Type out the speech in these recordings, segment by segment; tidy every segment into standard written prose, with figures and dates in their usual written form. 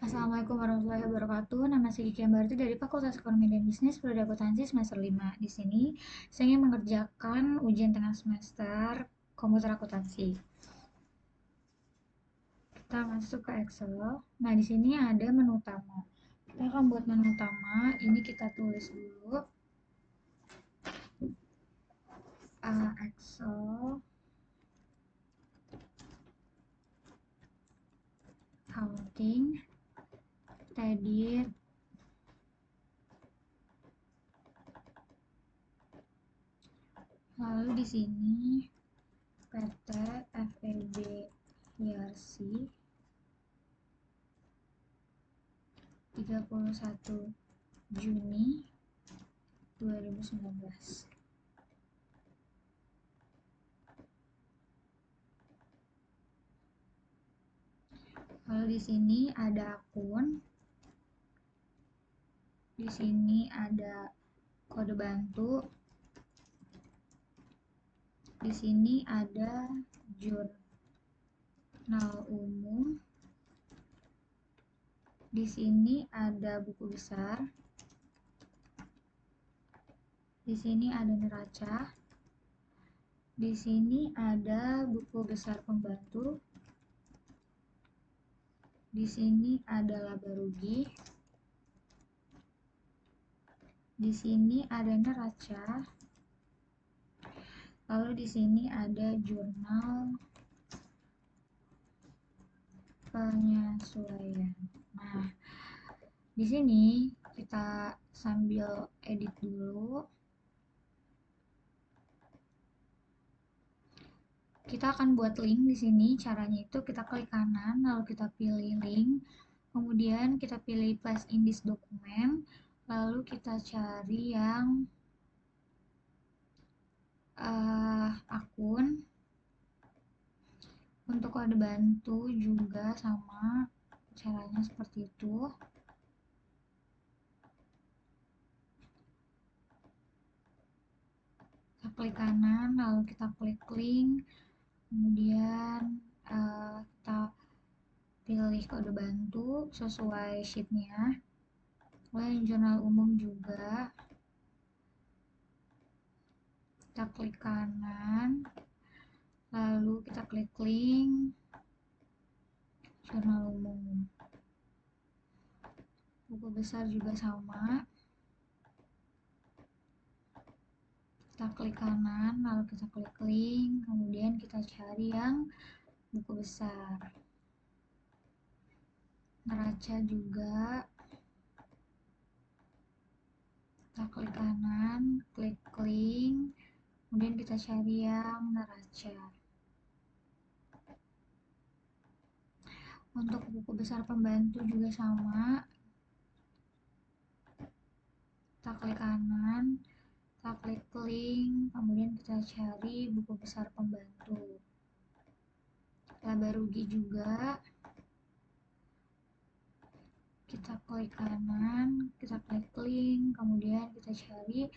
Assalamualaikum warahmatullahi wabarakatuh. Nama saya Kiki Ambarti dari Fakultas Ekonomi dan Bisnis Prodi Akuntansi semester 5. Di sini saya ingin mengerjakan ujian tengah semester komputer akuntansi. Kita masuk ke Excel. Nah, di sini ada menu utama. Kita akan buat menu utama. Ini kita tulis dulu. Excel Accounting Edit. Lalu di sini PT FEB IRC 31 Juni 2019. Lalu di sini ada akun, di sini ada kode bantu, di sini ada jurnal umum, di sini ada buku besar, di sini ada neraca, di sini ada buku besar pembantu, di sini ada laba rugi, di sini ada neraca, lalu di sini ada jurnal penyesuaian. Nah, di sini kita sambil edit dulu. Kita akan buat link di sini. Caranya itu kita klik kanan, lalu kita pilih link, kemudian kita pilih place in this document, lalu kita cari yang akun. Untuk kode bantu juga sama, caranya seperti itu. Kita klik kanan, lalu kita klik link, kemudian kita pilih kode bantu sesuai sheetnya. Kemudian jurnal umum juga kita klik kanan, lalu kita klik link jurnal umum. Buku besar juga sama, kita klik kanan, lalu kita klik link, kemudian kita cari yang buku besar. Neraca juga, kita klik kanan, klik link, kemudian kita cari yang neraca. Untuk buku besar pembantu juga sama, kita klik kanan, kita klik link, kemudian kita cari buku besar pembantu. Laba rugi juga, kita klik kanan, kita klik link, kemudian kita cari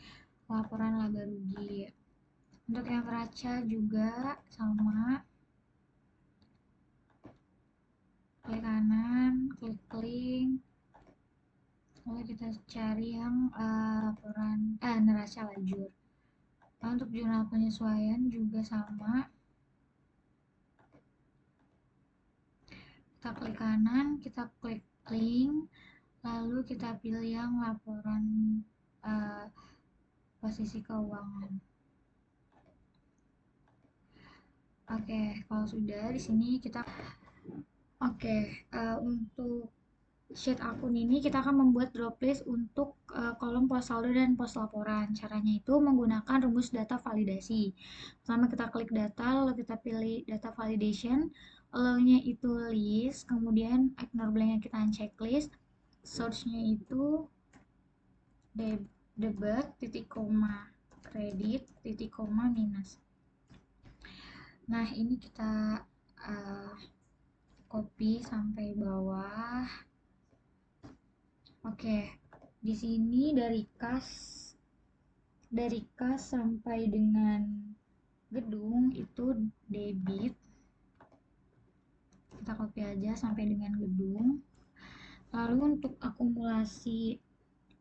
laporan laba rugi. Untuk yang neraca juga sama, klik kanan, klik link, lalu kita cari yang laporan neraca lajur. Nah, untuk jurnal penyesuaian juga sama, kita klik kanan, kita klik link, lalu kita pilih yang laporan posisi keuangan. Oke, kalau sudah di sini kita untuk sheet akun ini kita akan membuat drop list untuk kolom pos saldo dan pos laporan. Caranya itu menggunakan rumus data validasi. Pertama kita klik data, lalu kita pilih data validation, allow-nya itu list, kemudian ignore blank-nya kita uncheck list, source-nya itu debit, titik koma, kredit, titik koma, minus. Nah, ini kita copy sampai bawah. Oke, di sini dari kas sampai dengan gedung itu debit. Kita copy aja sampai dengan gedung. Lalu untuk akumulasi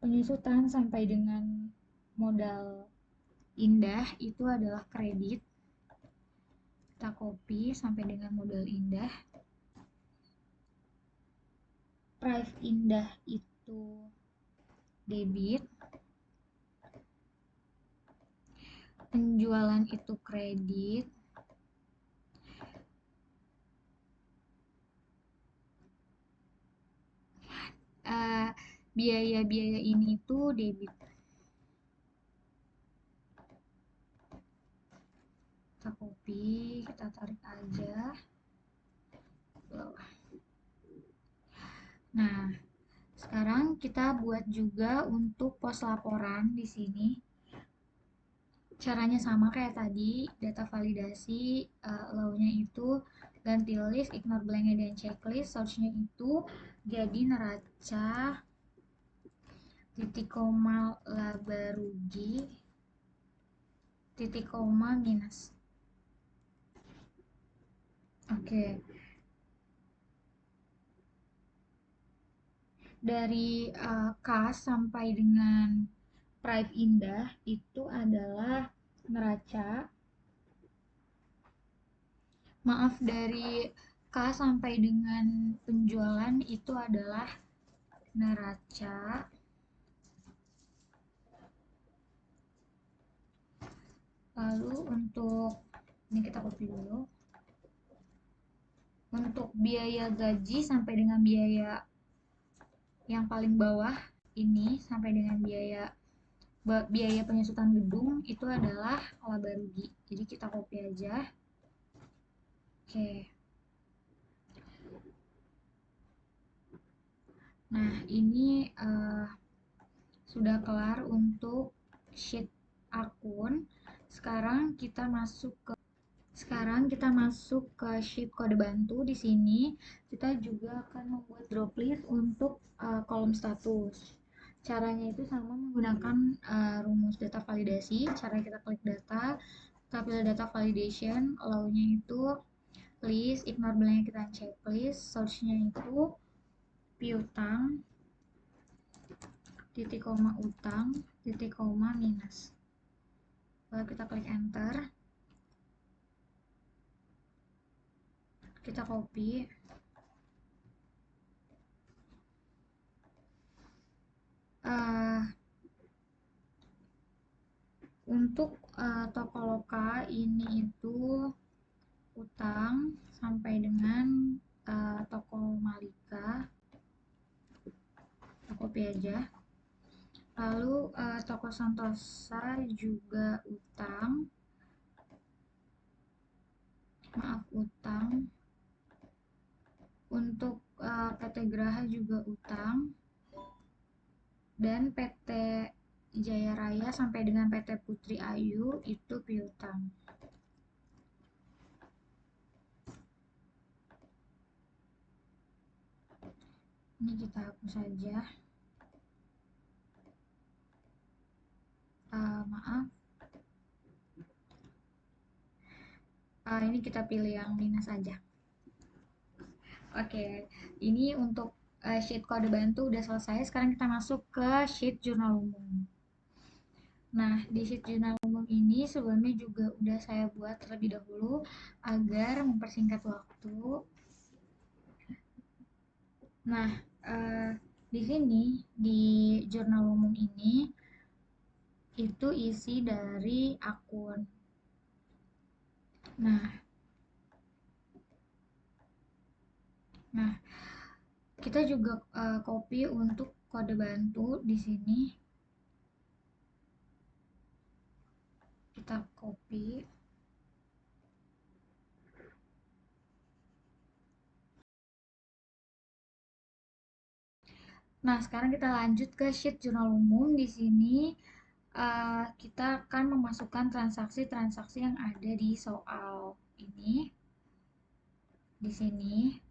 penyusutan sampai dengan modal indah itu adalah kredit. Kita copy sampai dengan modal indah. Price indah itu debit. Penjualan itu kredit. Biaya-biaya ini itu debit. Kita copy, kita tarik aja. Nah, sekarang kita buat juga untuk pos laporan di sini. Caranya sama kayak tadi, data validasi, allow-nya itu ganti list, ignore blank-nya dan checklist, source-nya itu jadi neraca titik koma laba rugi titik koma minus. Oke. Dari kas sampai dengan price indah itu adalah neraca. Maaf, dari kas sampai dengan penjualan itu adalah neraca. Lalu untuk ini kita copy dulu. Untuk biaya gaji sampai dengan biaya yang paling bawah ini sampai dengan biaya penyusutan gedung itu adalah laba rugi. Jadi kita copy aja. Oke. Nah, ini sudah kelar untuk sheet akun. Sekarang kita masuk ke sheet kode bantu. Di sini kita juga akan membuat drop list untuk kolom status. Caranya itu sama menggunakan rumus data validasi. Cara kita klik data, kita pilih data validation, allow-nya itu list, ignore blank kita checklist, source-nya itu piutang, titik koma utang, titik koma minus. Lalu kita klik enter. Kita copy. Untuk Tokoloka ini itu utang sampai dengan toko Malika. Kita copy aja. Lalu toko Santosa juga utang. Maaf, utang. Untuk PT Graha juga utang. Dan PT Jaya Raya sampai dengan PT Putri Ayu itu piutang. Ini kita hapus saja. Maaf. Ini kita pilih yang minus aja. Oke, ini untuk sheet kode bantu udah selesai. Sekarang kita masuk ke sheet jurnal umum. Nah, di sheet jurnal umum ini sebelumnya juga udah saya buat terlebih dahulu agar mempersingkat waktu. Nah, di sini di jurnal umum ini itu isi dari akun. Nah, kita juga copy untuk kode bantu di sini. Kita copy. Nah, sekarang kita lanjut ke sheet jurnal umum. Di sini kita akan memasukkan transaksi-transaksi yang ada di soal ini. Di sini.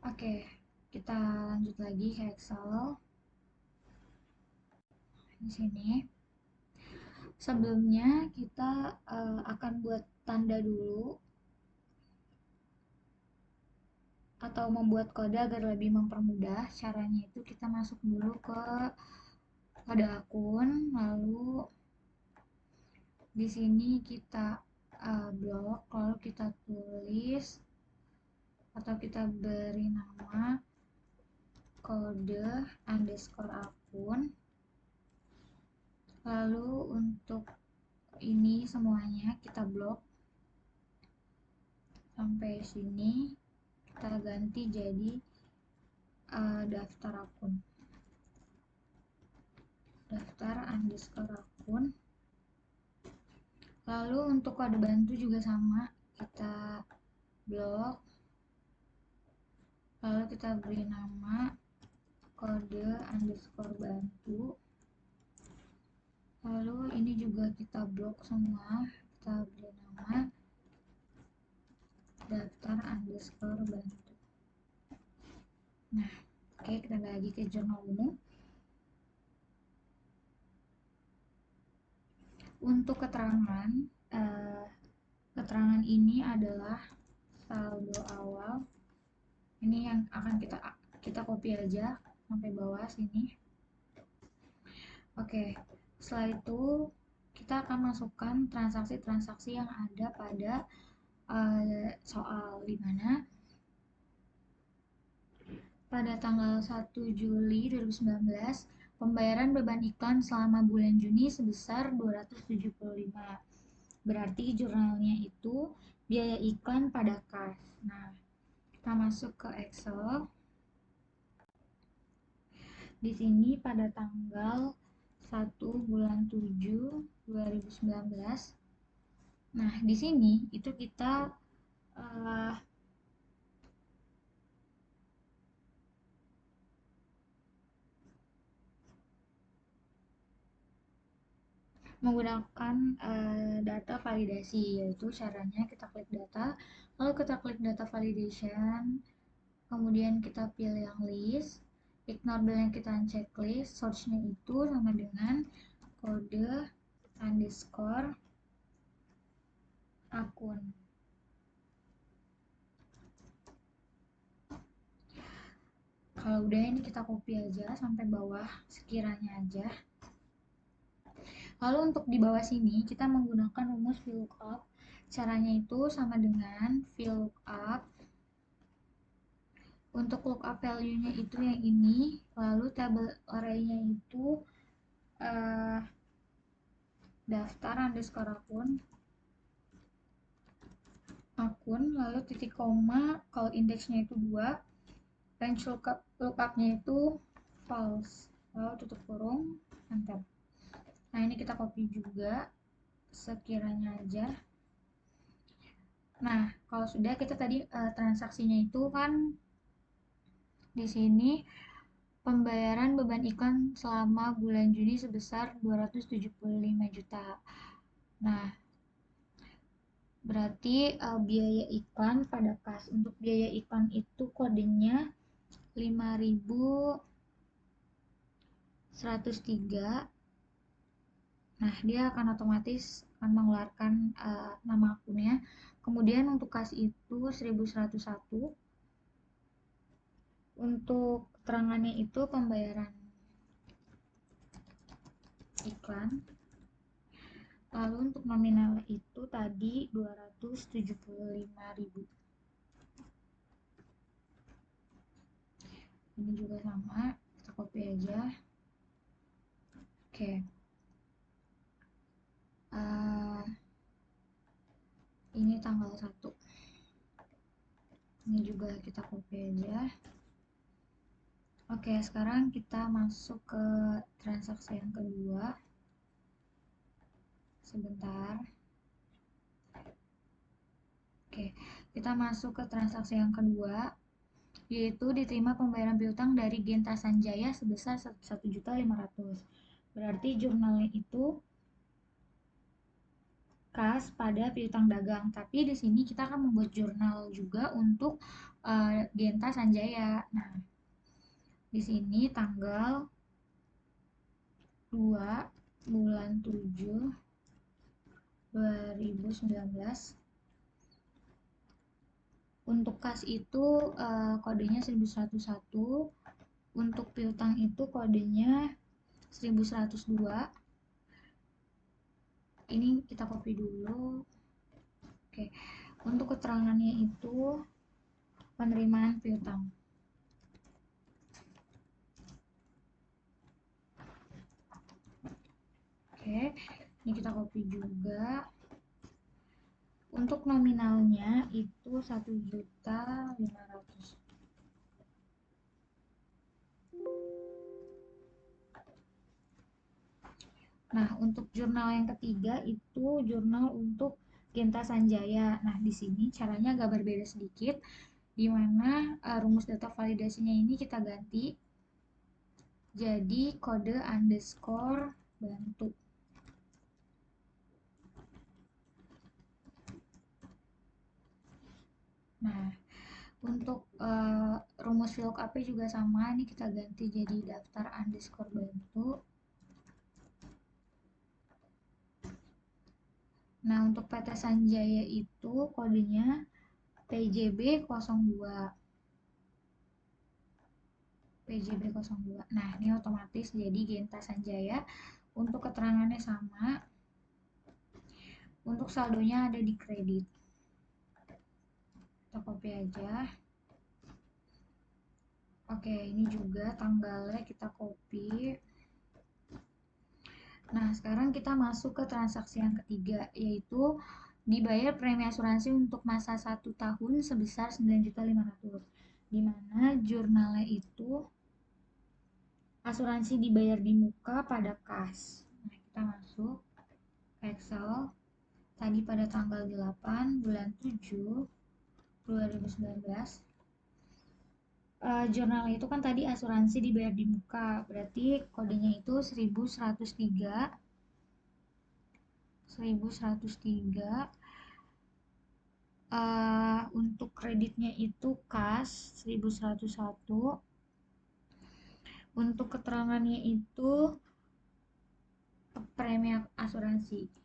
Oke, kita lanjut lagi ke Excel. Di sini, sebelumnya kita akan buat tanda dulu atau membuat kode agar lebih mempermudah. Caranya itu kita masuk dulu ke kode akun, lalu di sini kita blok, lalu kita tulis atau kita beri nama kode underscore akun. Lalu untuk ini semuanya kita blok sampai sini, kita ganti jadi daftar akun, daftar underscore akun. Lalu untuk kode bantu juga sama, kita blok, lalu kita beri nama kode underscore bantu. Lalu ini juga kita blok semua, kita beri nama daftar underscore bantu. Nah, oke, kita lagi ke jurnal umum. Untuk keterangan, keterangan ini adalah saldo awal. Ini yang akan kita copy aja sampai bawah sini. Oke, setelah itu kita akan masukkan transaksi-transaksi yang ada pada soal, di mana pada tanggal 1 Juli 2019 pembayaran beban iklan selama bulan Juni sebesar 275. Berarti jurnalnya itu biaya iklan pada kas. Nah, kita masuk ke Excel. Di sini pada tanggal 1 bulan 7 2019. Nah, di sini itu kita menggunakan data validasi, yaitu caranya kita klik data, lalu kita klik data validation, kemudian kita pilih yang list, ignore yang kita checklist, search-nya itu sama dengan kode underscore akun. Kalau udah, ini kita copy aja sampai bawah sekiranya aja. Lalu untuk di bawah sini kita menggunakan rumus VLOOKUP. Caranya itu sama dengan VLOOKUP. Untuk lookup value-nya itu yang ini, lalu table array-nya itu daftar underscore akun, lalu titik koma, kalau indeksnya itu 2, range lookup-nya itu false, lalu tutup kurung, enter. Nah, ini kita copy juga sekiranya aja. Nah, kalau sudah, kita tadi transaksinya itu kan di sini pembayaran beban iklan selama bulan Juni sebesar 275 juta. Nah, berarti biaya iklan pada kas. Untuk biaya iklan itu kodenya 5103. Nah, dia akan otomatis akan mengeluarkan nama akunnya. Kemudian untuk kas itu 1101. Untuk keterangannya itu pembayaran iklan. Lalu untuk nominal itu tadi 275.000. Ini juga sama, kita copy aja. Oke. Ini tanggal 1. Ini juga kita copy aja. Oke, sekarang kita masuk ke transaksi yang kedua. Sebentar. Oke, kita masuk ke transaksi yang kedua, yaitu diterima pembayaran piutang dari Genta Sanjaya sebesar 1.500.000. Berarti jurnalnya itu kas pada piutang dagang. Tapi di sini kita akan membuat jurnal juga untuk Genta Sanjaya. Nah, di sini tanggal 2 bulan 7 2019. Untuk kas itu kodenya 1101, untuk piutang itu kodenya 1102. Ini kita copy dulu. Oke. Untuk keterangannya itu penerimaan piutang. Oke, ini kita copy juga. Untuk nominalnya itu 1.500.000. Nah, untuk jurnal yang ketiga itu jurnal untuk Genta Sanjaya. Nah, di sini caranya agak berbeda sedikit, di mana rumus data validasinya ini kita ganti jadi kode underscore bantu. Nah, untuk rumus VLOOKUP juga sama, ini kita ganti jadi daftar underscore bantu. Nah, untuk PT Sanjaya itu kodenya PJB02. PJB02. Nah, ini otomatis jadi Genta Sanjaya. Untuk keterangannya sama. Untuk saldonya ada di kredit. Kita copy aja. Oke, ini juga tanggalnya kita copy. Nah, sekarang kita masuk ke transaksi yang ketiga, yaitu dibayar premi asuransi untuk masa 1 tahun sebesar 9.500.000, di mana jurnalnya itu asuransi dibayar di muka pada kas. Nah, kita masuk ke Excel. Tadi pada tanggal 8 bulan 7 2019. Jurnalnya itu kan tadi asuransi dibayar di muka, berarti kodenya itu 1103. Untuk kreditnya itu kas 1101. Untuk keterangannya itu premi asuransi.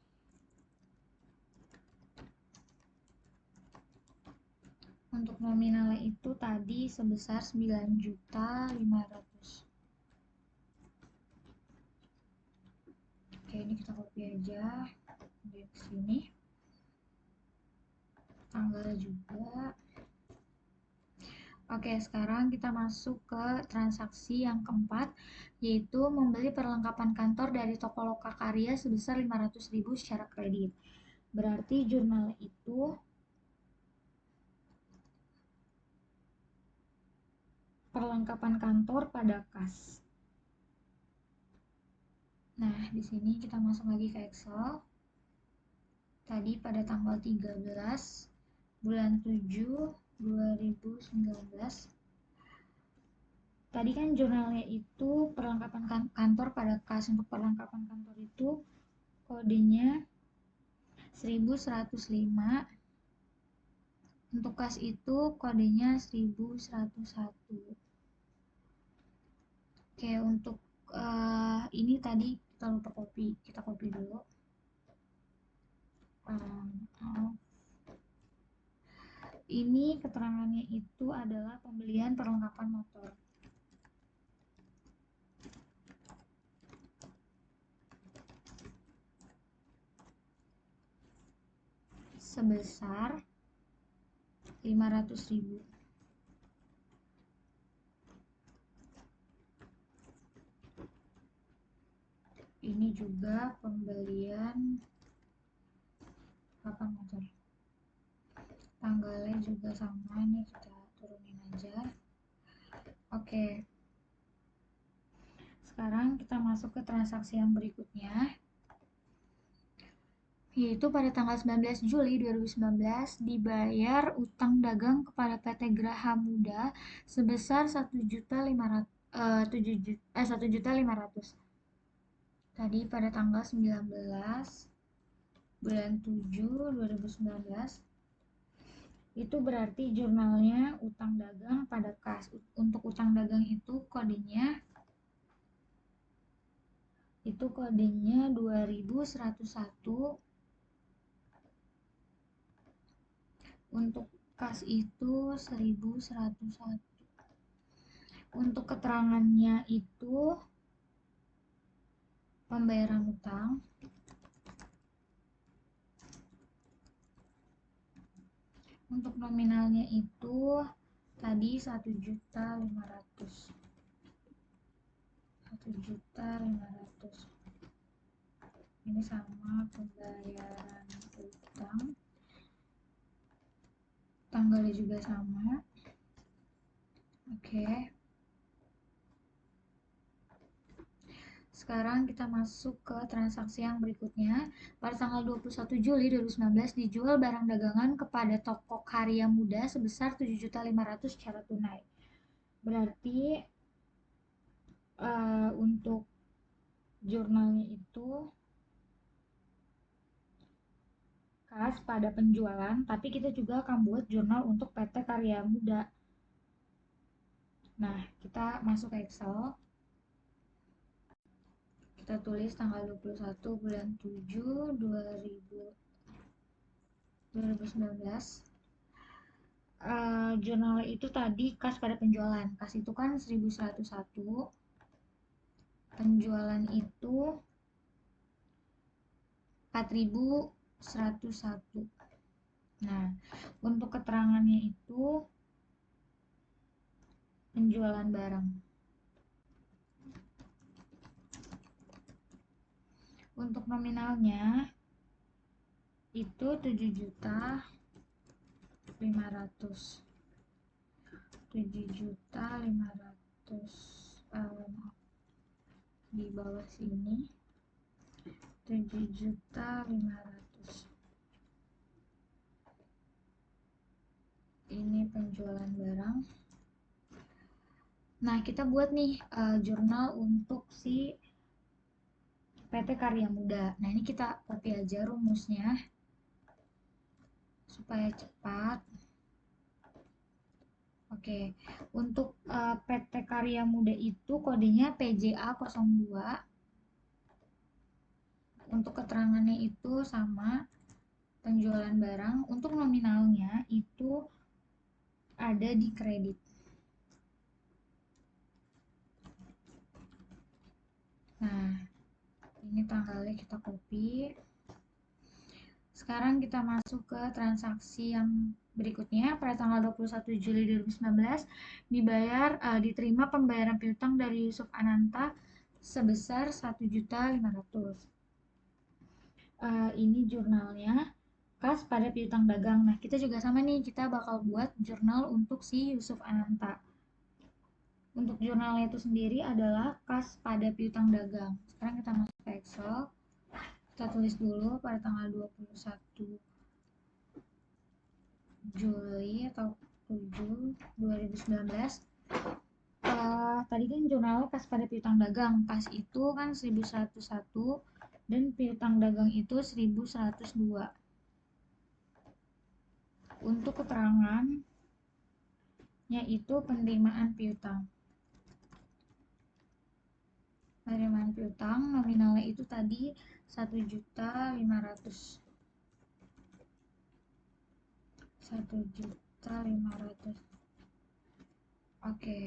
Untuk nominalnya itu tadi sebesar 9.500.000. Oke, ini kita copy aja di sini. Tanggalnya juga. Oke, sekarang kita masuk ke transaksi yang keempat, yaitu membeli perlengkapan kantor dari toko Lokakarya sebesar 500.000 secara kredit. Berarti jurnal itu perlengkapan kantor pada kas. Nah, di sini kita masuk lagi ke Excel. Tadi pada tanggal 13 bulan 7 2019. Tadi kan jurnalnya itu perlengkapan kantor pada kas. Untuk perlengkapan kantor itu kodenya 1105. Untuk kas itu kodenya 1101. Oke, untuk ini tadi kita lupa copy. Kita copy dulu. Ini keterangannya itu adalah pembelian perlengkapan motor. Sebesar 500.000. Ini juga pembelian papan motor. Tanggalnya juga sama, nih kita turunin aja. Oke. Sekarang kita masuk ke transaksi yang berikutnya, yaitu pada tanggal 19 Juli 2019 dibayar utang dagang kepada PT Graha Muda sebesar 1.500.000. Tadi pada tanggal 19 bulan 7 2019. Itu berarti jurnalnya utang dagang pada kas. Untuk utang dagang itu kodenya 2101. Untuk kas itu 1101. Untuk keterangannya itu pembayaran utang. Untuk nominalnya itu tadi 1.500.000. 1.500.000. Ini sama pembayaran utang. Tanggalnya juga sama. Oke. Sekarang kita masuk ke transaksi yang berikutnya. Pada tanggal 21 Juli 2019 dijual barang dagangan kepada toko Karya Muda sebesar 7.500.000 secara tunai. Berarti untuk jurnalnya itu kas pada penjualan, tapi kita juga akan buat jurnal untuk PT Karya Muda. Nah, kita masuk ke Excel. Kita tulis tanggal 21 bulan 7 2019. Jurnal itu tadi kas pada penjualan. Kas itu kan 1101. Penjualan itu 4101. Nah, untuk keterangannya itu penjualan barang. Untuk nominalnya itu 7.500.000. 7.500.000 di bawah sini 7.500.000. Ini penjualan barang. Nah, kita buat nih jurnal untuk si PT Karya Muda. Nah, ini kita copy aja rumusnya supaya cepat. Oke, untuk PT Karya Muda itu kodenya PJA02. Untuk keterangannya itu sama penjualan barang. Untuk nominalnya itu ada di kredit. Nah, ini tanggalnya kita copy. Sekarang kita masuk ke transaksi yang berikutnya. Pada tanggal 21 Juli 2019 diterima pembayaran piutang dari Yusuf Ananta sebesar 1.500.000. Ini jurnalnya kas pada piutang dagang. Nah, kita juga sama nih, kita bakal buat jurnal untuk si Yusuf Ananta. Untuk jurnalnya itu sendiri adalah kas pada piutang dagang. Sekarang kita masuk ke Excel. Kita tulis dulu pada tanggal 21 Juli atau 7 2019. Tadi kan jurnalnya kas pada piutang dagang. Kas itu kan 1101 dan piutang dagang itu 1102. Untuk keterangannya itu penerimaan piutang. Penerimaan piutang nominalnya itu tadi 1.500.000. 1.500.000. Oke.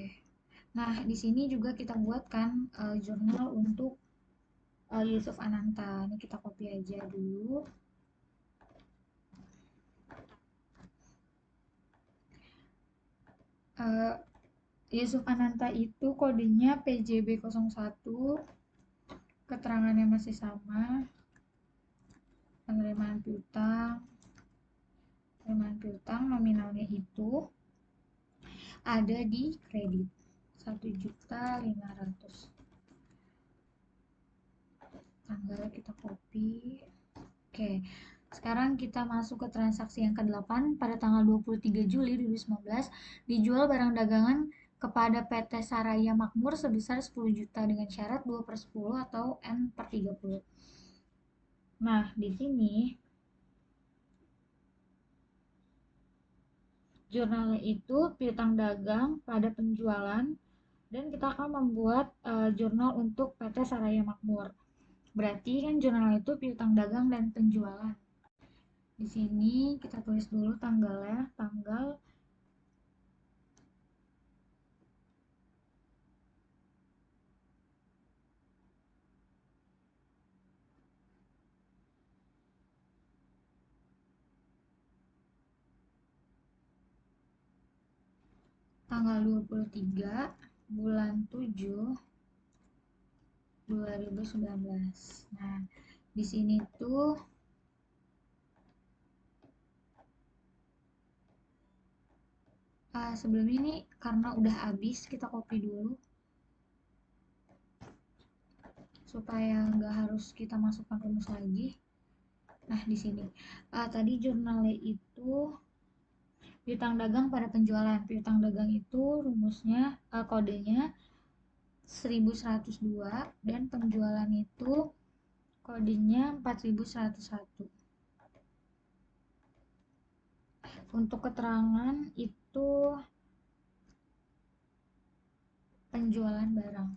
Nah, di sini juga kita buatkan jurnal untuk Yusuf Ananta. Ini kita copy aja dulu. Yusuf Ananta itu kodenya PJB01. Keterangannya masih sama. Penerimaan piutang nominalnya itu ada di kredit 1.500.000. Tanggalnya kita copy. Oke, sekarang kita masuk ke transaksi yang ke-8. Pada tanggal 23 Juli 2019 dijual barang dagangan kepada PT Saraya Makmur sebesar 10 juta dengan syarat 2/10 atau N/30. Nah, di sini Jurnalnya itu piutang dagang pada penjualan, dan kita akan membuat jurnal untuk PT Saraya Makmur. Berarti kan jurnal itu piutang dagang dan penjualan. Di sini kita tulis dulu tanggalnya, tanggal 23 bulan 7 2019. Nah, di sini tuh sebelum ini karena udah habis, kita copy dulu supaya nggak harus kita masukkan rumus lagi. Nah, di sini tadi jurnalnya itu piutang dagang pada penjualan. Piutang dagang itu rumusnya kodenya 1102, dan penjualan itu kodenya 4101. Untuk keterangan itu penjualan barang.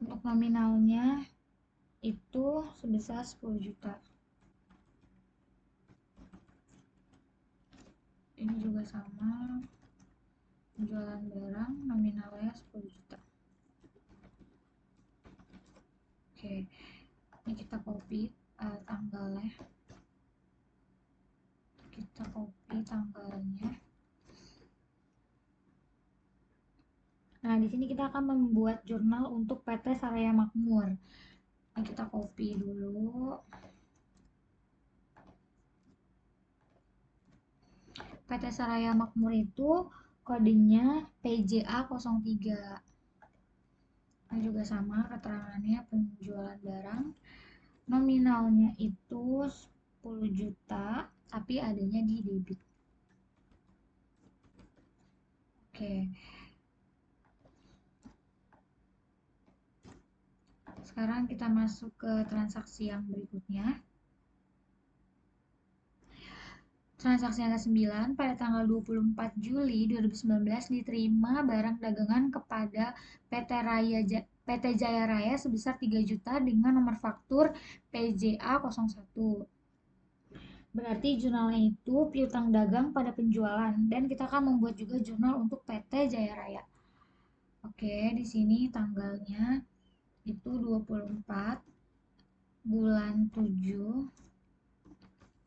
Untuk nominalnya itu sebesar 10 juta. Ini juga sama, penjualan barang nominalnya 10 juta. Oke, ini kita copy tanggalnya. Kita copy tanggalnya. Nah, di sini kita akan membuat jurnal untuk PT Saraya Makmur. Nah, kita copy dulu. PT Saraya Makmur itu kodenya PJA 03. Ini juga sama keterangannya, penjualan barang. Nominalnya itu 10 juta, tapi adanya di debit. Oke. Sekarang kita masuk ke transaksi yang berikutnya. Transaksi yang ke-9, pada tanggal 24 Juli 2019 diterima barang dagangan kepada PT Jaya Raya sebesar 3 juta dengan nomor faktur PJA 01. Berarti jurnalnya itu piutang dagang pada penjualan, dan kita akan membuat juga jurnal untuk PT Jaya Raya. Oke, di sini tanggalnya itu 24 bulan 7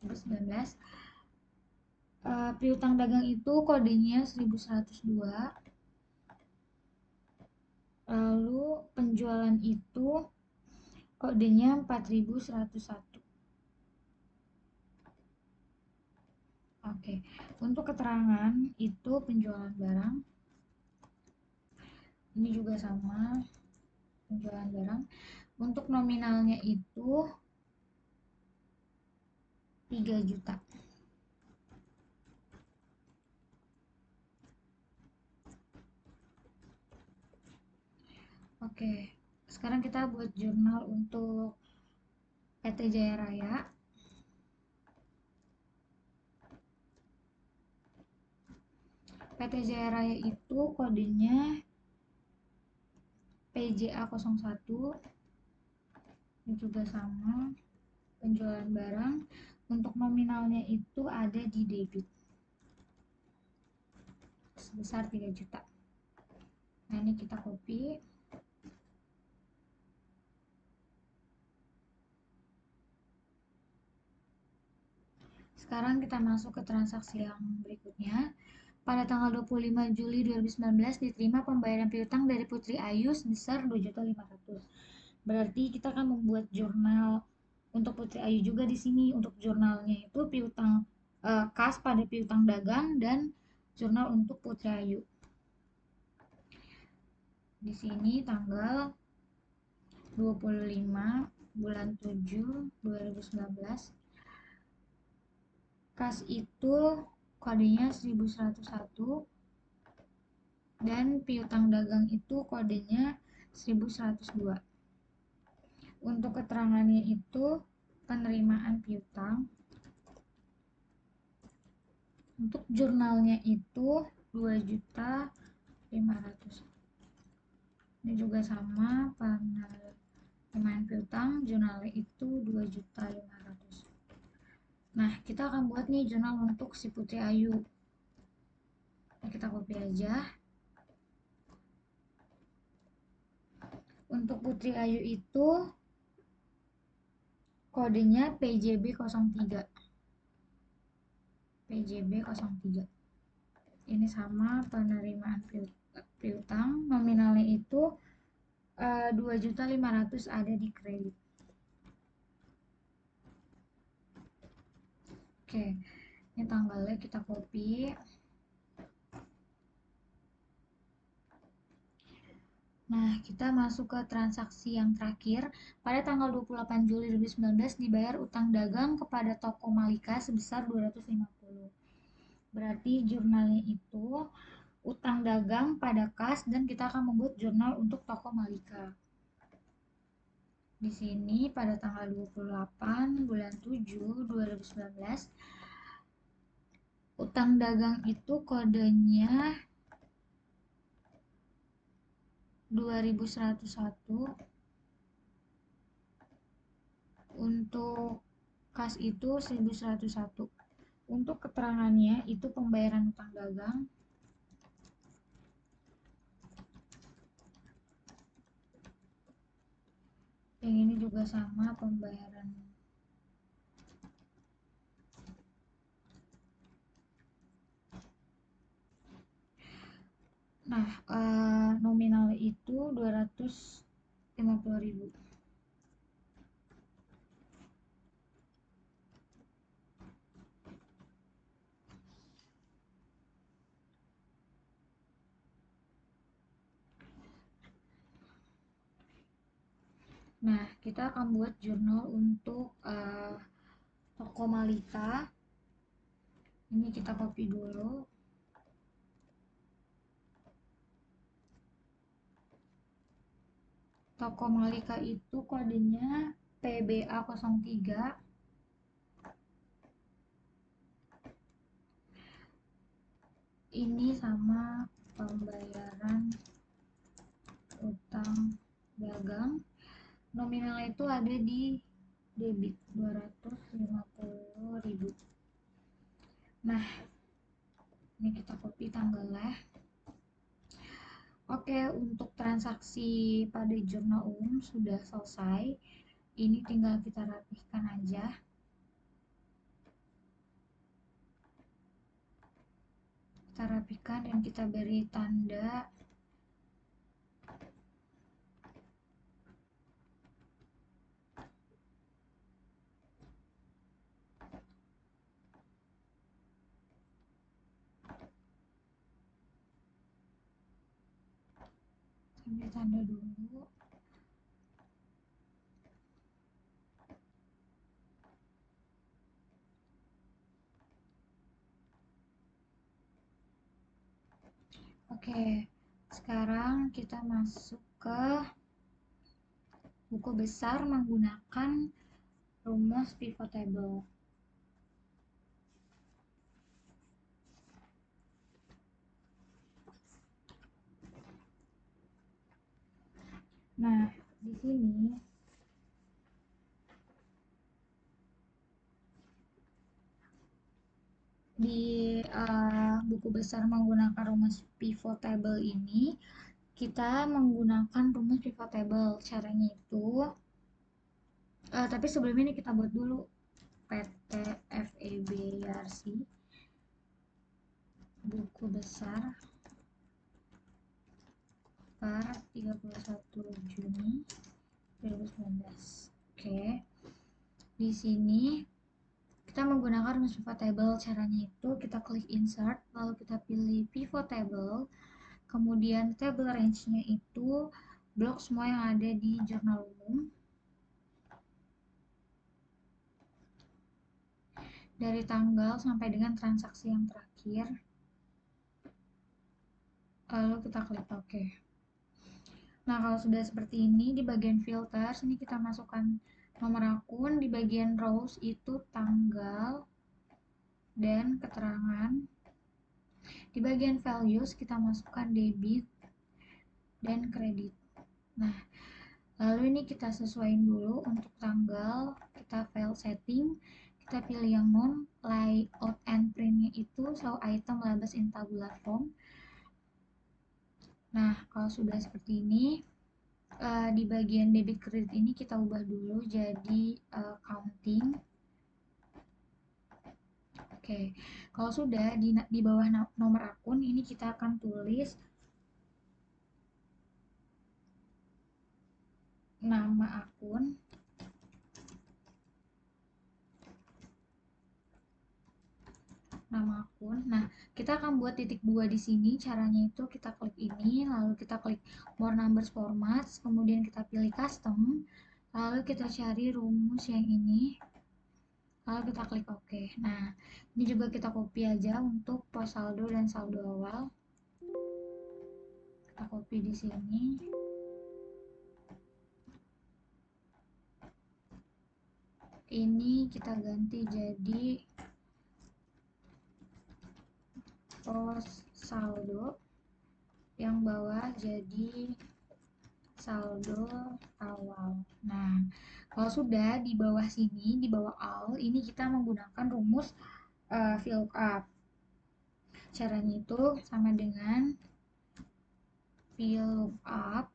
2019. Piutang dagang itu kodenya 1102. Lalu penjualan itu kodenya 4101. Oke, untuk keterangan itu penjualan barang. Ini juga sama, penjualan barang. Untuk nominalnya itu 3 juta. Oke, sekarang kita buat jurnal untuk PT Jaya Raya. PT Jaya Raya itu kodenya PJA 01. Ini juga sama, penjualan barang. Untuk nominalnya itu ada di debit sebesar 3 juta. Nah, ini kita copy. Sekarang kita masuk ke transaksi yang berikutnya. Pada tanggal 25 Juli 2019 diterima pembayaran piutang dari Putri Ayu sebesar 2.500.000. Berarti kita akan membuat jurnal untuk Putri Ayu juga di sini. Untuk jurnalnya itu piutang kas pada piutang dagang, dan jurnal untuk Putri Ayu. Di sini tanggal 25 bulan 7 2019. Kas itu kodenya 1101, dan piutang dagang itu kodenya 1102. Untuk keterangannya itu penerimaan piutang. Untuk jurnalnya itu 2.500.000. Ini juga sama, penerimaan piutang jurnalnya itu 2.500.000. Nah, kita akan buat nih jurnal untuk si Putri Ayu. Nah, kita copy aja. Untuk Putri Ayu itu kodenya PJB03. PJB03. Ini sama penerimaan piutang, nominalnya itu 2.500.000 ada di kredit. Oke, ini tanggalnya kita copy. Nah, kita masuk ke transaksi yang terakhir. Pada tanggal 28 Juli 2019 dibayar utang dagang kepada toko Malika sebesar 250. Berarti jurnalnya itu utang dagang pada kas dan kita akan membuat jurnal untuk toko Malika. Di sini pada tanggal 28 bulan 7 2019 utang dagang itu kodenya 2101. Untuk kas itu 1101. Untuk keterangannya itu pembayaran utang dagang. Yang ini juga sama pembayaran. Nah, nominal itu 250.000. Nah, kita akan buat jurnal untuk toko Malika. Ini kita copy dulu. Toko Malika itu kodenya PBA03. Ini sama pembayaran utang dagang. Nominalnya itu ada di debit 250.000. Nah, ini kita copy tanggalnya. Oke, untuk transaksi pada jurnal umum sudah selesai. Ini tinggal kita rapihkan aja. Kita rapihkan dan kita beri tanda. Sambil tanda dulu. Oke, sekarang kita masuk ke buku besar menggunakan rumus pivot table. Nah, di sini di buku besar menggunakan rumus pivot table ini kita menggunakan rumus pivot table. Caranya itu tapi sebelum ini kita buat dulu PT FEB Yarsi buku besar per 31 Juni 2019. Oke. Di sini kita menggunakan rumus pivot table. Caranya itu kita klik insert, lalu kita pilih pivot table, kemudian table range-nya itu blok semua yang ada di jurnal umum dari tanggal sampai dengan transaksi yang terakhir, lalu kita klik OK. Nah, kalau sudah seperti ini, di bagian filter sini kita masukkan nomor akun, di bagian rows itu tanggal, dan keterangan. Di bagian values kita masukkan debit dan kredit. Nah, lalu ini kita sesuaiin dulu untuk tanggal, kita file setting, kita pilih yang non, layout and printnya itu show item labels in tabular form. Nah, kalau sudah seperti ini, di bagian debit kredit ini kita ubah dulu jadi counting. Oke, kalau sudah di bawah nomor akun ini kita akan tulis nama akun, Nah, kita akan buat titik 2 di sini. Caranya itu kita klik ini, lalu kita klik more numbers formats, kemudian kita pilih custom, lalu kita cari rumus yang ini, lalu kita klik OK. Nah, ini juga kita copy aja untuk pos saldo dan saldo awal. Kita copy di sini. Ini kita ganti jadi pos saldo, yang bawah jadi saldo awal. Nah, kalau sudah di bawah sini, di bawah all, ini kita menggunakan rumus VLOOKUP. Caranya itu sama dengan VLOOKUP.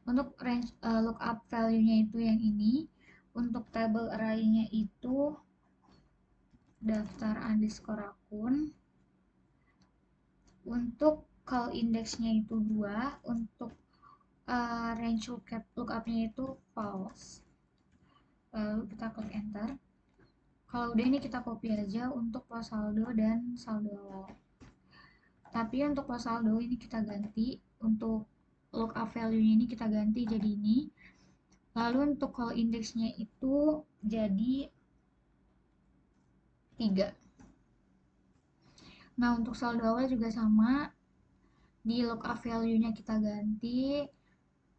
Untuk range lookup value-nya itu yang ini. Untuk table array-nya itu daftar underscore akun. Untuk call index-nya itu 2. Untuk range lookup-nya itu false. Lalu kita klik enter. Kalau udah ini kita copy aja untuk pos saldo dan saldo awal. Tapi untuk pos saldo ini kita ganti, untuk lookup value-nya ini kita ganti jadi ini. Lalu untuk call index-nya itu jadi 3. Nah, untuk saldo awal juga sama. Di lookup value-nya kita ganti,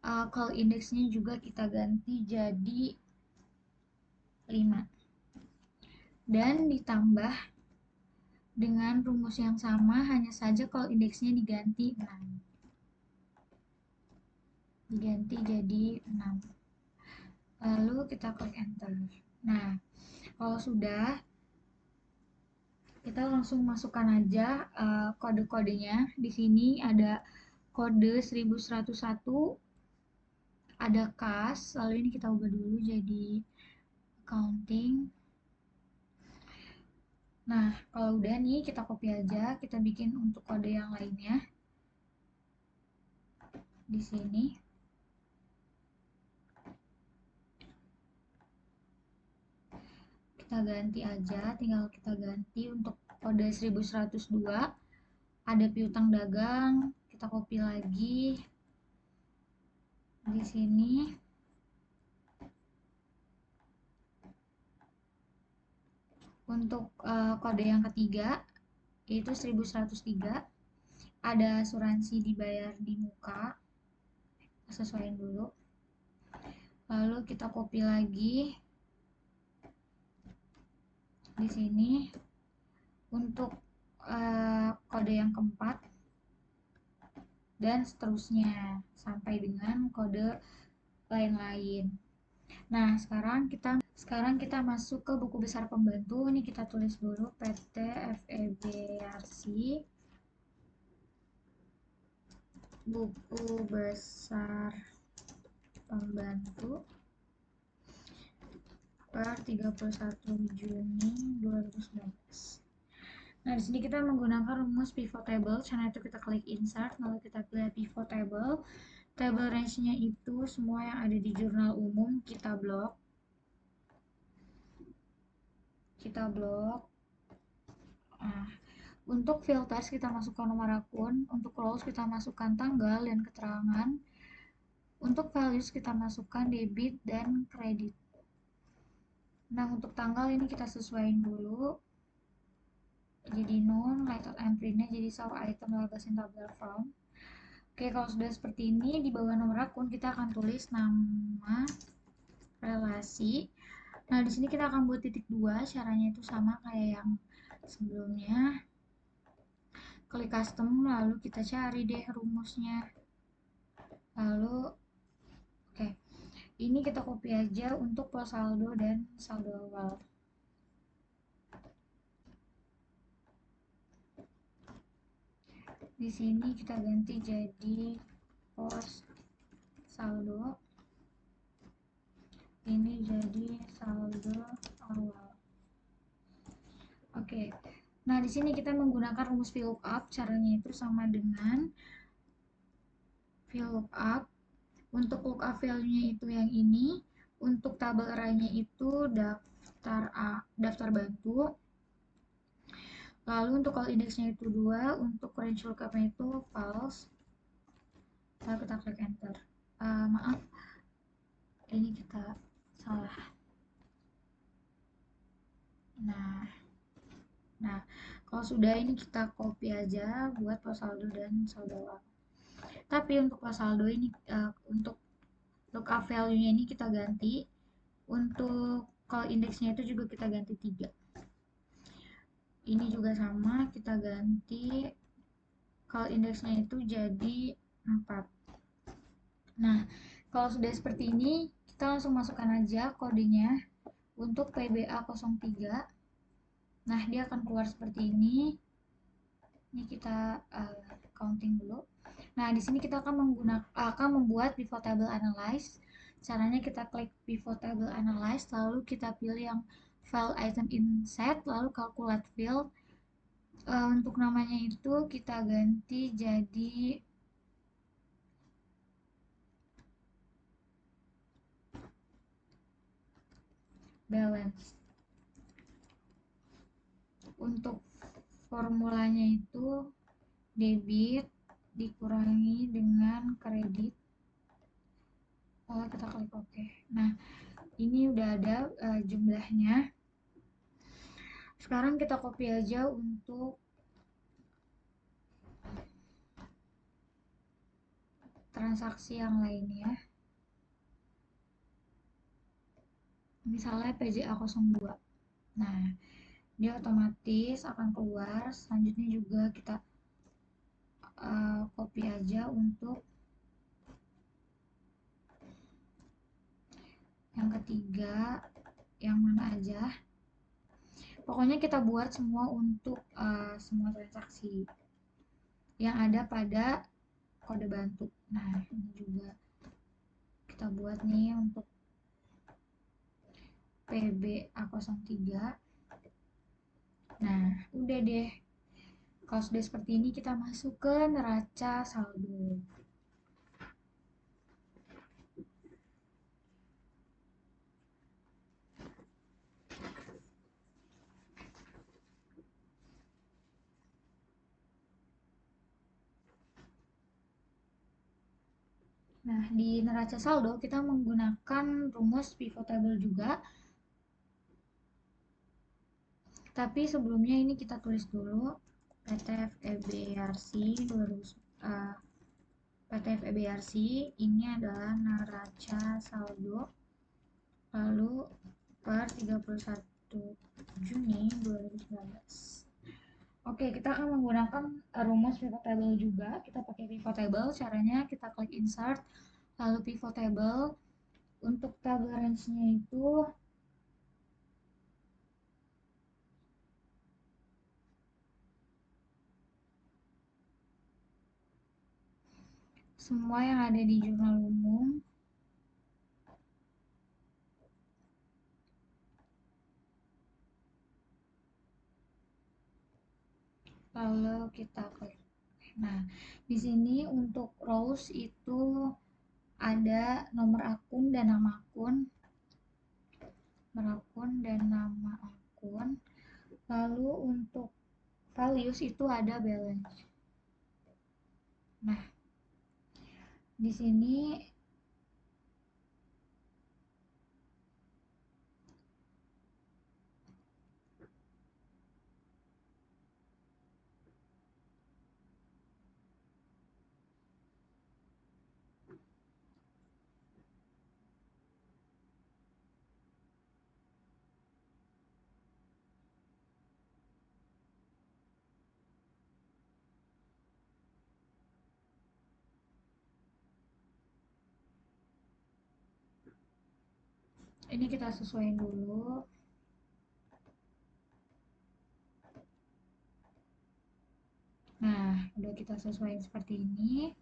call index-nya juga kita ganti jadi 5. Dan ditambah dengan rumus yang sama, hanya saja call index-nya diganti 6. Diganti jadi 6. Lalu kita klik enter. Nah, kalau sudah, kita langsung masukkan aja kode-kodenya. Di sini ada kode 1101, ada kas, lalu ini kita ubah dulu jadi accounting. Nah, kalau udah nih kita copy aja, kita bikin untuk kode yang lainnya. Di sini. Kita ganti aja, tinggal kita ganti untuk kode 1102. Ada piutang dagang, kita copy lagi. Di sini. Untuk kode yang ketiga yaitu 1103, ada asuransi dibayar di muka, sesuaiin dulu. Lalu kita copy lagi di sini untuk kode yang keempat dan seterusnya sampai dengan kode lain-lain. Nah, sekarang kita masuk ke buku besar pembantu. Ini kita tulis dulu PT FEBRC, buku besar pembantu per 31 Juni 2019. Nah, di sini kita menggunakan rumus pivot table. Caranya itu kita klik insert, lalu kita pilih pivot table. Table range-nya itu semua yang ada di jurnal umum kita blok. Nah, untuk filters kita masukkan nomor akun, untuk rows kita masukkan tanggal dan keterangan. Untuk values kita masukkan debit dan kredit. Nah, untuk tanggal ini kita sesuaikan dulu. Jadi non, layout and printnya jadi show item labels in tabular form. Oke, kalau sudah seperti ini, di bawah nomor akun kita akan tulis nama, relasi, Nah, di sini kita akan buat titik dua, caranya itu sama kayak yang sebelumnya. Klik custom, lalu kita cari deh rumusnya. Lalu, oke, ini kita copy aja untuk pos saldo dan saldo awal. Di sini kita ganti jadi pos saldo. Ini jadi saldo awal. Oke. Nah, di sini kita menggunakan rumus VLOOKUP. Caranya itu sama dengan VLOOKUP. Untuk lookup value-nya itu yang ini. Untuk tabel array-nya itu daftar bantu. Lalu untuk call index-nya itu 2, untuk range lookup-nya itu false. Lalu kita klik enter. Maaf, ini kita salah. Nah, kalau sudah ini kita copy aja buat pos saldo dan saldo awal. Tapi untuk pos saldo ini untuk lookup value-nya ini kita ganti. Untuk call index-nya itu juga kita ganti 3. Ini juga sama, kita ganti call index-nya itu jadi 4. Nah, kalau sudah seperti ini, kita langsung masukkan aja kodenya untuk PBA03. Nah, dia akan keluar seperti ini. Ini kita counting dulu. Nah, di sini kita akan membuat pivot table analyze. Caranya kita klik pivot table analyze, lalu kita pilih yang file item inset, lalu calculate field. Untuk namanya itu kita ganti jadi balance. Untuk formulanya itu debit dikurangi dengan kredit. Lalu kita klik OK. Nah, ini udah ada jumlahnya. Sekarang kita copy aja untuk transaksi yang lainnya. Misalnya PJA02. Nah, dia otomatis akan keluar. Selanjutnya juga kita copy aja untuk yang ketiga, yang mana aja. Pokoknya kita buat semua untuk semua transaksi yang ada pada kode bantu. Nah, ini juga kita buat nih untuk PBA03. Nah, udah deh. Kalau sudah seperti ini, kita masuk ke neraca saldo. Nah, di neraca saldo kita menggunakan rumus pivot table juga. Tapi sebelumnya ini kita tulis dulu PTF EBRC 2000 PTF EBRC ini adalah neraca saldo lalu per 31 Juni 2019. Oke, kita akan menggunakan rumus pivot table juga. Kita pakai pivot table, caranya kita klik insert lalu pivot table. Untuk tabel range-nya itu semua yang ada di jurnal umum. Lalu kita klik. Nah, di sini untuk rows itu ada nomor akun dan nama akun. Nomor akun dan nama akun. Lalu untuk values itu ada balance. Nah, di sini Ini kita sesuaiin dulu. Nah, udah kita sesuaiin seperti ini.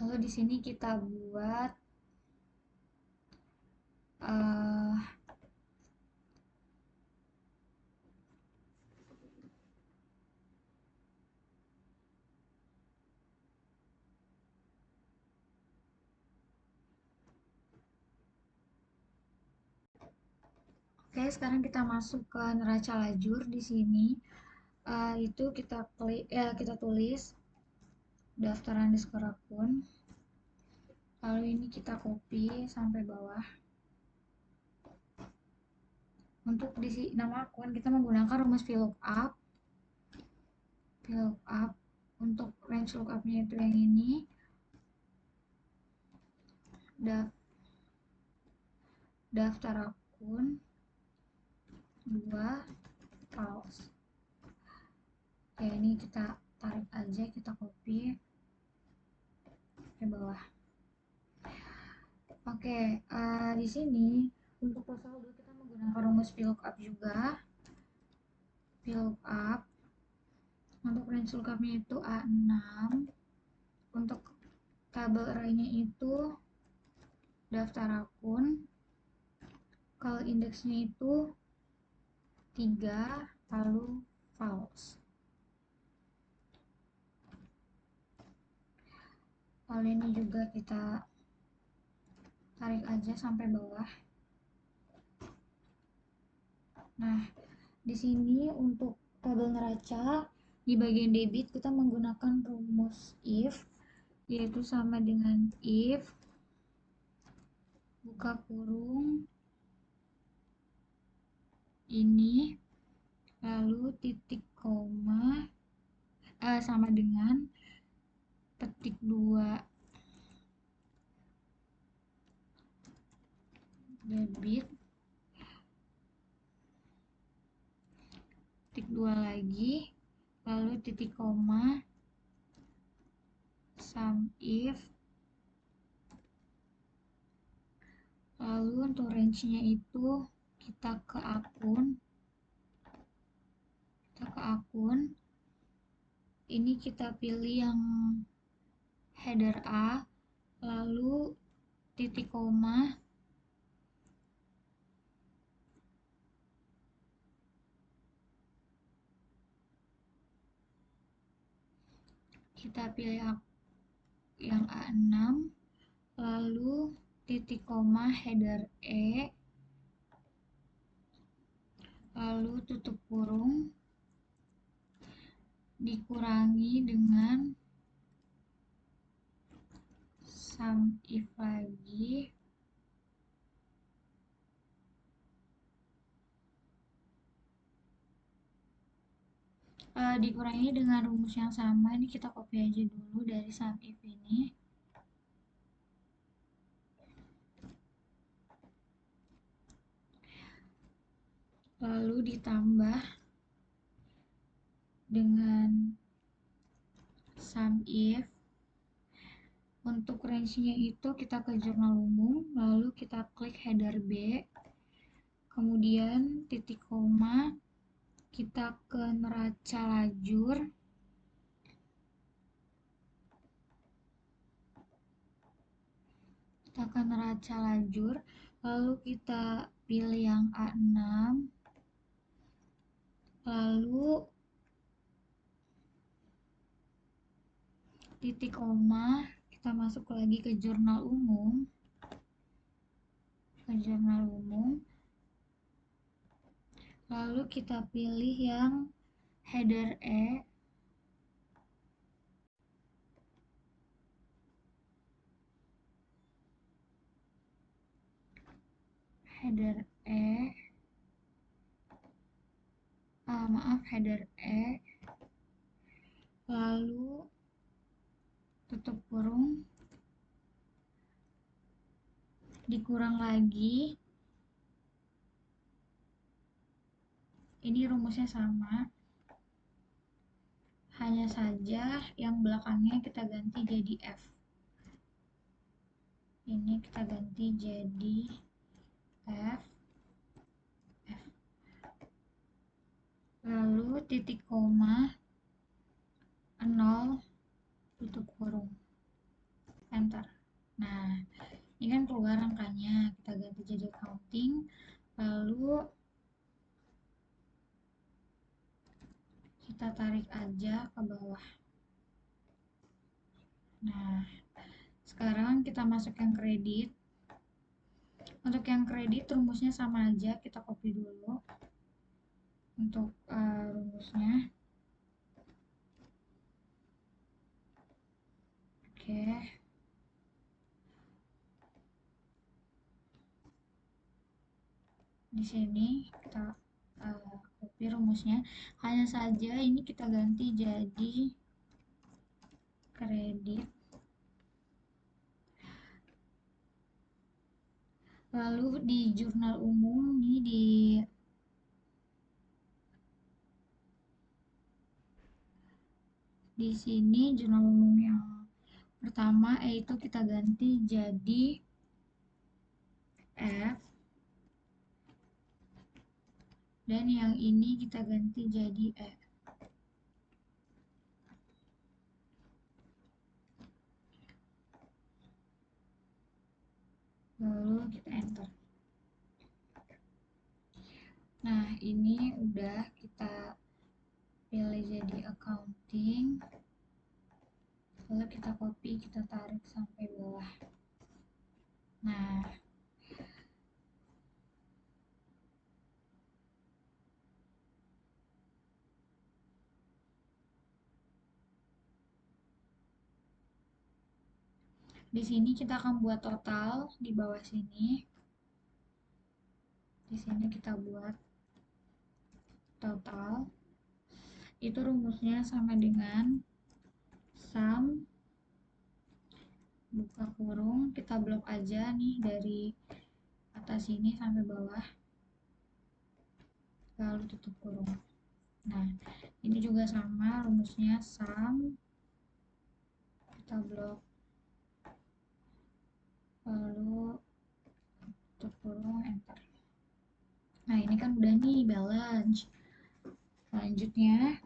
Kalau di sini kita buat uh, oke, sekarang kita masuk ke neraca lajur di sini. Itu kita klik, kita tulis daftar underscore akun. Lalu ini kita copy sampai bawah. Untuk di nama akun kita menggunakan rumus VLOOKUP. VLOOKUP untuk range lookupnya itu yang ini. Daftar akun 2 false. Oke, ini kita tarik aja, kita copy ke bawah. Oke, di sini untuk saldo kita menggunakan rumus VLOOKUP juga. VLOOKUP untuk range lookupnya itu A6. Untuk tabel arraynya itu daftar akun. Kalau indeksnya itu 3 lalu false. Lalu ini juga kita tarik aja sampai bawah. Nah, di sini untuk tabel neraca di bagian debit kita menggunakan rumus if, yaitu sama dengan if buka kurung ini lalu titik koma sama dengan petik 2 debit titik 2 lagi lalu titik koma sum if, lalu untuk range-nya itu kita ke akun ini kita pilih yang header A lalu titik koma kita pilih yang A6 lalu titik koma header E lalu tutup kurung dikurangi dengan sum if lagi dikurangi dengan rumus yang sama. Ini kita copy aja dulu dari sum if ini. Lalu ditambah dengan sum if. Untuk range-nya itu kita ke jurnal umum, lalu kita klik header B, kemudian titik koma, kita ke neraca lajur, lalu kita pilih yang A6, lalu titik koma, kita masuk lagi ke jurnal umum, lalu kita pilih yang header E, header E, lalu tutup kurung, dikurang lagi, ini rumusnya sama, hanya saja yang belakangnya kita ganti jadi F. Ini kita ganti jadi F, lalu titik koma 0 tutup kurung, enter. Nah, ini kan keluar angkanya, kita ganti jadi counting, lalu kita tarik aja ke bawah. Nah, sekarang kita masuk yang kredit. Untuk yang kredit rumusnya sama aja, kita copy dulu untuk rumusnya. Oke. Di sini kita copy rumusnya. Hanya saja ini kita ganti jadi kredit. Lalu di jurnal umum ini di sini jurnal umum yang pertama yaitu kita ganti jadi F, dan yang ini kita ganti jadi E. Lalu kita enter. Nah, ini udah kita pilih jadi accounting, lalu kita copy, kita tarik sampai bawah. Nah, di sini kita akan buat total di bawah sini. Di sini kita buat total. Itu rumusnya sama dengan sum buka kurung, kita blok aja nih dari atas sini sampai bawah, lalu tutup kurung. Nah, ini juga sama rumusnya, sum, kita blok, lalu tutup kurung, enter. Nah, ini kan udah nih balance. Selanjutnya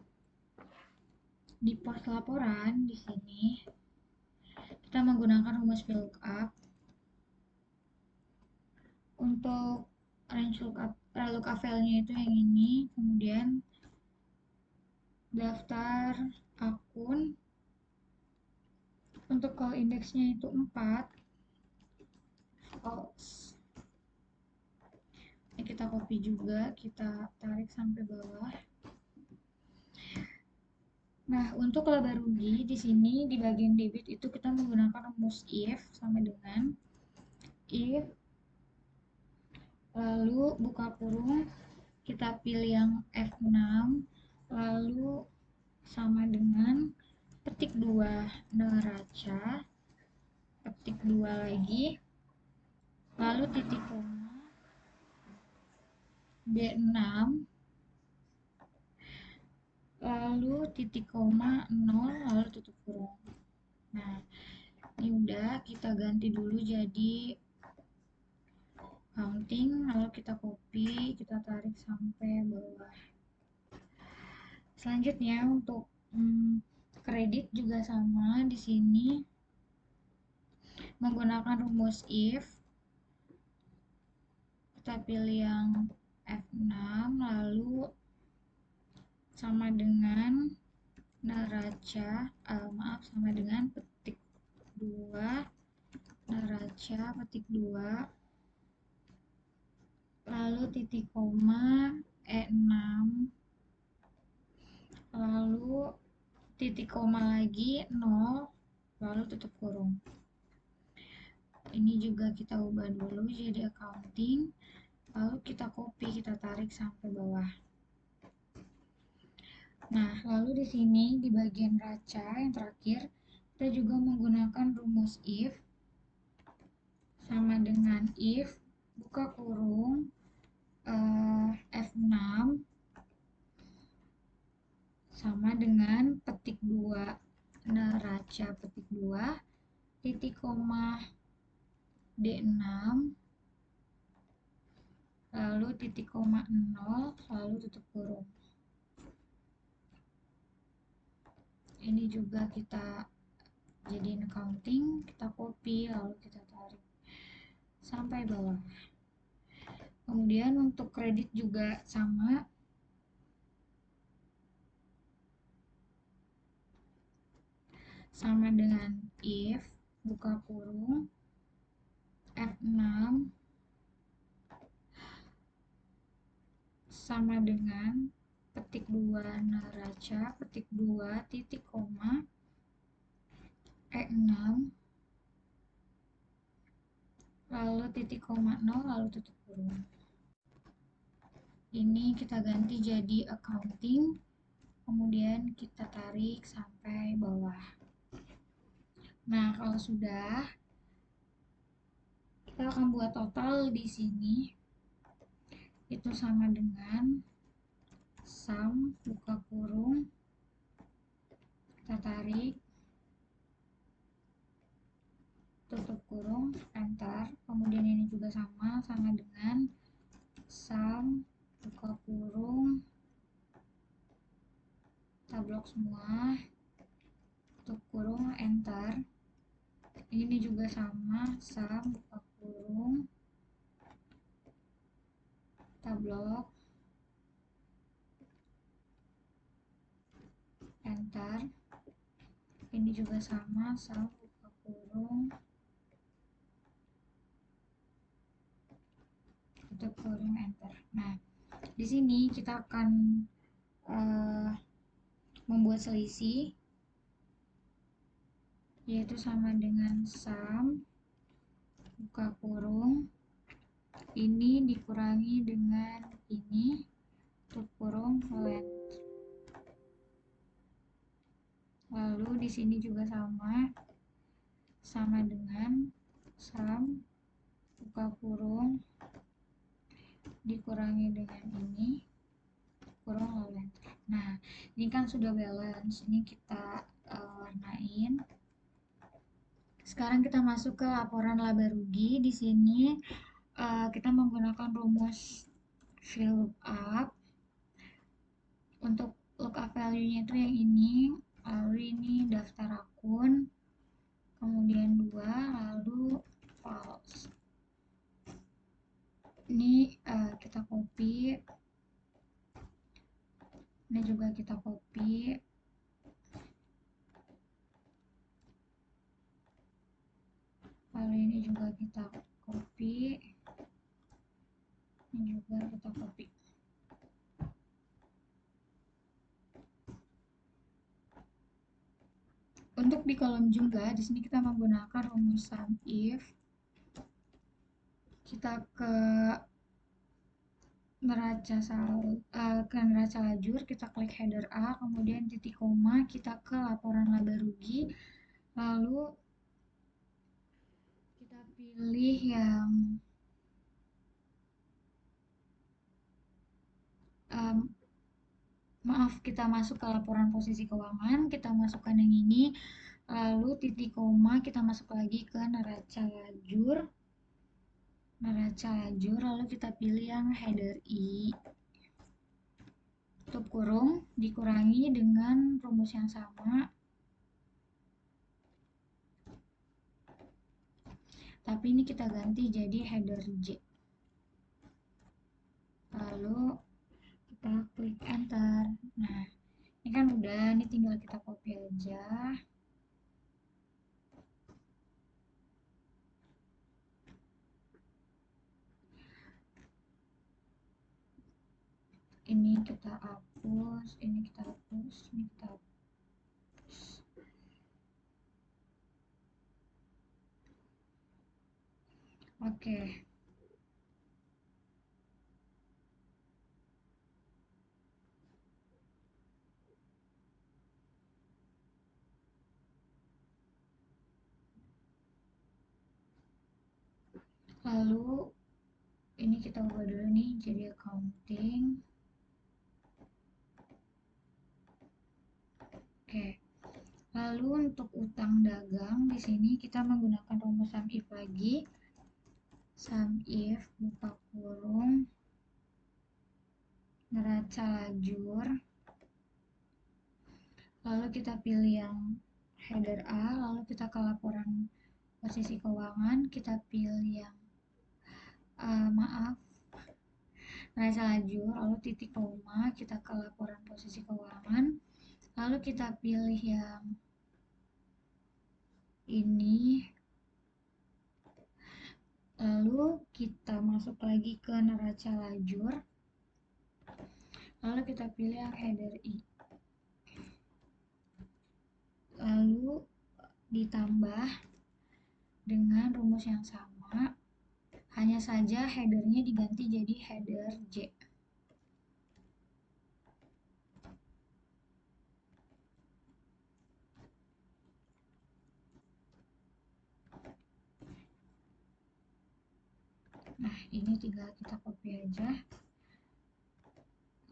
di pos laporan di sini kita menggunakan rumus VLOOKUP. Untuk range lookup file-nya itu yang ini, kemudian daftar akun, untuk call index-nya itu 4. Ini kita copy juga, kita tarik sampai bawah. Nah, untuk laba rugi di sini di bagian debit itu kita menggunakan rumus if sama dengan if, lalu buka kurung, kita pilih yang F6, lalu sama dengan petik 2 neraca, petik 2 lagi, lalu titik koma B6, lalu titik koma 0, lalu tutup kurung. Nah, ini udah kita ganti dulu jadi counting, lalu kita copy, kita tarik sampai bawah. Selanjutnya untuk kredit juga sama, di sini menggunakan rumus if, kita pilih yang F6, lalu sama dengan neraca, sama dengan petik 2 neraca, petik 2, lalu titik koma E6, lalu titik koma lagi 0, lalu tutup kurung. Ini juga kita ubah dulu jadi accounting, lalu kita copy, kita tarik sampai bawah. Nah, lalu di sini di bagian raca yang terakhir, kita juga menggunakan rumus if sama dengan if buka kurung F6 sama dengan petik 2 neraca petik 2 titik koma D6 lalu titik koma 0 lalu tutup kurung. Ini juga kita jadiin accounting, kita copy lalu kita tarik sampai bawah. Kemudian untuk kredit juga sama dengan if buka kurung F6 sama dengan petik 2 neraca petik 2 titik koma E6 lalu titik koma 0 lalu tutup kurung. Ini kita ganti jadi accounting, kemudian kita tarik sampai bawah. Nah, kalau sudah, kita akan buat total di sini itu sama dengan sum buka kurung, kita tarik, tutup kurung, enter. Kemudian ini juga sama dengan sum buka kurung, kita blok semua, tutup kurung, enter. Ini juga sama, sum buka kurung, kita blok, enter. Ini juga sama, sum buka kurung, tutup kurung, enter. Nah, di sini kita akan membuat selisih, yaitu sama dengan sum buka kurung ini dikurangi dengan ini tutup kurung length. Lalu di sini juga sama dengan sum buka kurung dikurangi dengan ini kurung length. Nah, ini kan sudah balance. Ini kita warnain. Sekarang kita masuk ke laporan laba rugi. Di sini kita menggunakan rumus VLOOKUP. Untuk lookup value-nya itu yang ini, lalu ini daftar akun, kemudian 2, lalu false. Ini kita copy, ini juga kita copy, lalu ini juga kita copy, ini juga kita copy. Untuk di kolom jumlah, di sini kita menggunakan rumus sum if. Kita ke neraca lajur, kita klik header A, kemudian titik koma, kita ke laporan laba rugi, lalu kita pilih yang kita masuk ke laporan posisi keuangan, kita masukkan yang ini, lalu titik koma, kita masuk lagi ke neraca lajur, lalu kita pilih yang header I, tutup kurung, dikurangi dengan rumus yang sama, tapi ini kita ganti jadi header J. Lalu kita klik enter. Nah, ini kan udah, ini tinggal kita copy aja. Ini kita hapus, ini kita hapus, ini kita hapus. Oke. Lalu ini kita ubah dulu nih jadi accounting. Oke. Lalu untuk utang dagang di sini kita menggunakan rumus sum if lagi. Sum if buka kurung neraca lajur. Lalu kita pilih yang header A, lalu kita ke laporan posisi keuangan, kita pilih yang neraca lajur, lalu titik koma, kita ke laporan posisi keuangan, lalu kita pilih yang ini, lalu kita masuk lagi ke neraca lajur, lalu kita pilih yang header I, lalu ditambah dengan rumus yang sama, hanya saja headernya diganti jadi header J. Nah, ini tinggal kita copy aja.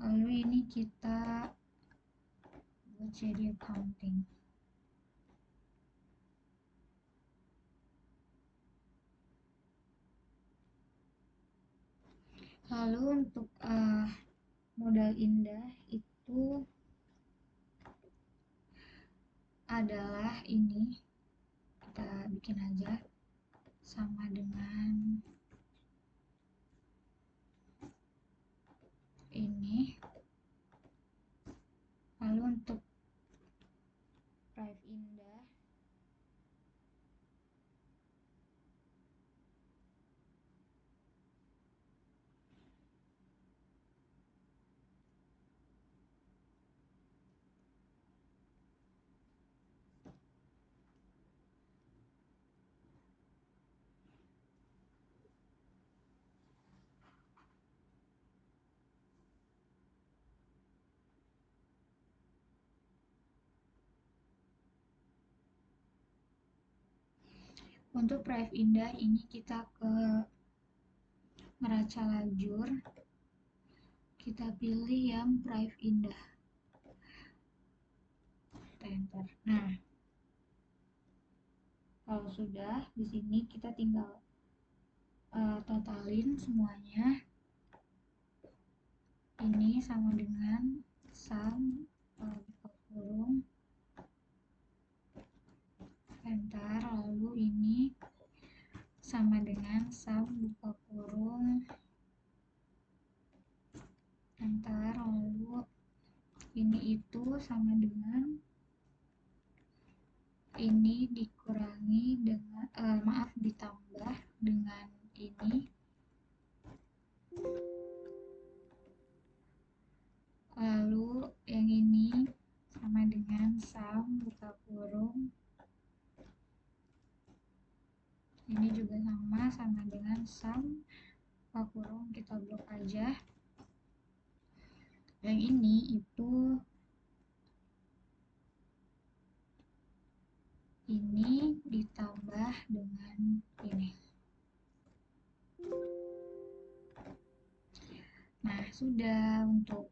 Lalu ini kita buat jadi accounting. Lalu untuk modal indah itu adalah ini, kita bikin aja sama dengan ini. Lalu untuk Prive Indah untuk Prive Indah ini kita ke neraca lajur, kita pilih yang Prive Indah, kita enter. Nah, kalau sudah di sini kita tinggal totalin semuanya. Ini sama dengan sum buka kurung enter, lalu ini sama dengan sum buka kurung enter, lalu ini itu sama dengan ini dikurangi dengan ditambah dengan ini, lalu yang ini sama dengan sum buka kurung, ini juga sama dengan sum buka kurung, kita blok aja. Yang ini itu ini ditambah dengan ini. Nah, sudah untuk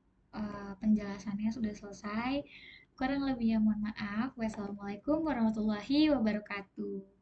penjelasannya sudah selesai. Kurang lebihnya mohon maaf. Wassalamualaikum warahmatullahi wabarakatuh.